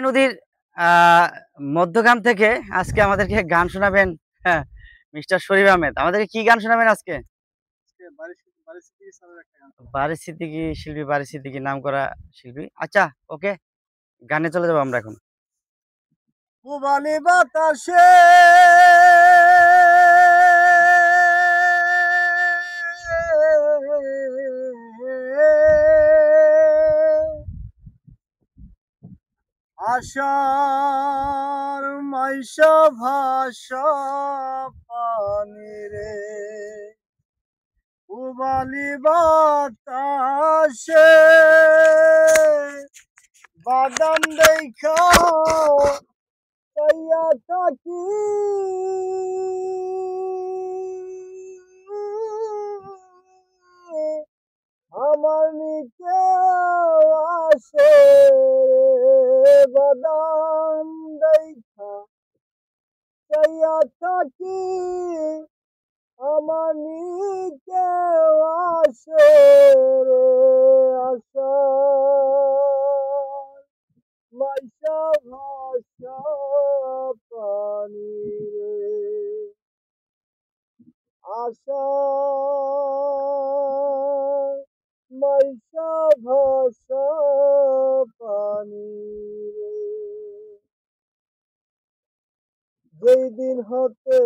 নদীর আ মধ্যখান থেকে আজকে আমাদেরকে গান শোনাবেন, হ্যাঁ, মিস্টার শরীফ আহমেদ। আমাদেরকে কি গান শোনাবেন আজকে? বারিশ সিদ্দিকী শিল্পী, বারিশ সিদ্দিকী নামকরা শিল্পী। আচ্ছা, ওকে, গানে চলে যাবো আমরা এখন। পুবালি বাতাসে আশার মাইশা ভাষা পানি রে পুবালি বাতাসে বাদাম দেখা কইয়া থাকি আমার নিচে আসে বাদাম দেখা কইয়া থাকি আমার নিচে আসে রে আশা মাইশা ভাষা পানি রে আশা মাইশা ভাষা পানি রে যেই দিন হতে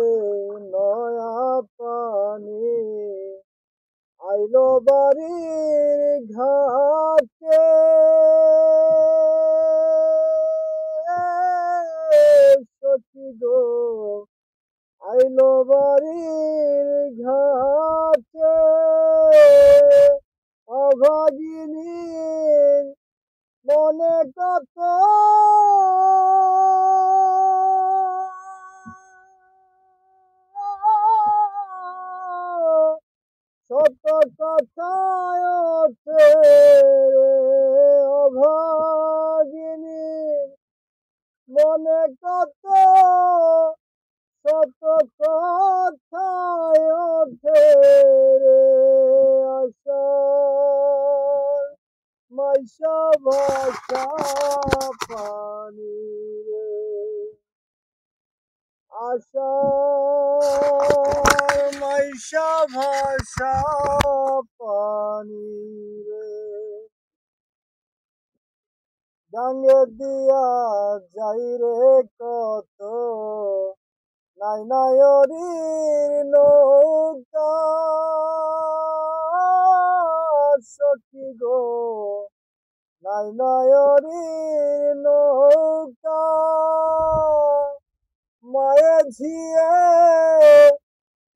নয়া পানি আইলো বাড়ির ঘাটে সখী গো আইলো বাড়ির ঘাটে অভাগিনীর মনে কত শত কথায় ওঠে রে অভাগিনীর মনে কত শত কথায় ওঠে রে আশা মাইশা ভাষা পানি রে আশা মাইশা ভাষা পানি রে গাঙ্গে দিয়া যাই রে কত নাই নায়রির নৌকা সখী গো নাই নায়রির নৌকা মায়ে ঝিয়ে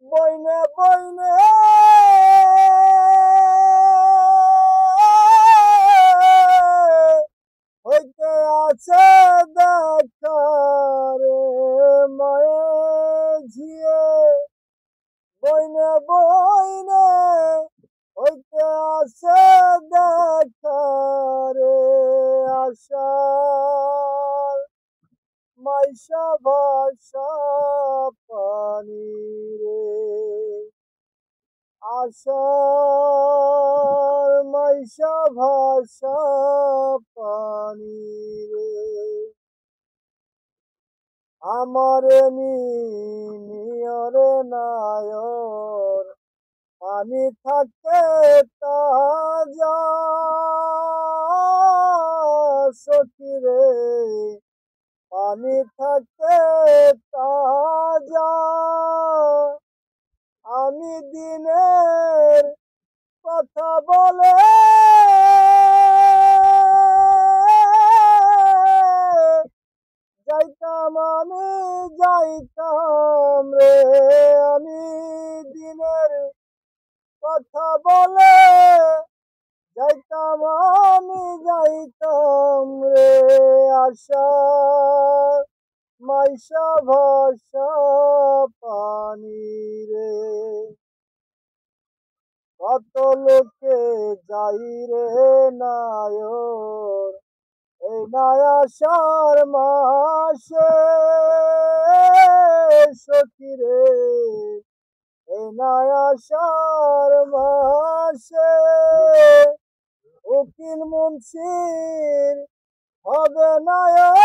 বইনে বইনে হইতে আছে দেখারে মায়ে ঝিয়ে বইনে বইনে হইতে আছে দেখারে আশা মাইশা ভাষা পানি রে আশার মাইশা ভাষা পানি রে আমারে নিয়রে নায়র পানি থাকে তাজা সখী রে পানি থাকে তাজা আমি দিনের কথা বলে যাইতাম আমি যাইতাম রে আমি দিনের কথা বলে যাইতাম আমি যাইতাম রে আশা মাইশা ভাষা পানি রে কত লোকে যাই রে নায়র এই নায়াসার মাসে সখী রে এই নায়াসার মাসে উকিল মুন্সির হবে না আর।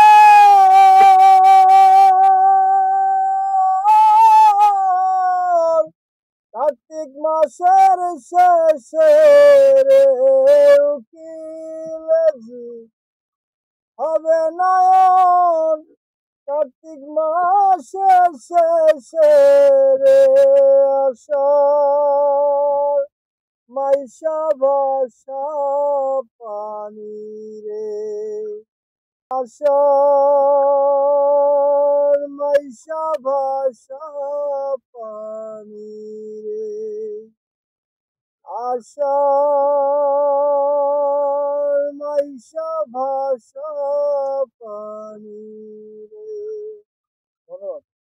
কার্তিক মাসের শেষে রে উকিলেজি হবে নয়ন। কার্তিক মাসের শেষে রে আষাঢ় মাইশা ভাষা পানি রে। আষাঢ় মাইশা ভাষা পানি রে। আষাঢ় মাইশা ভাষা পানি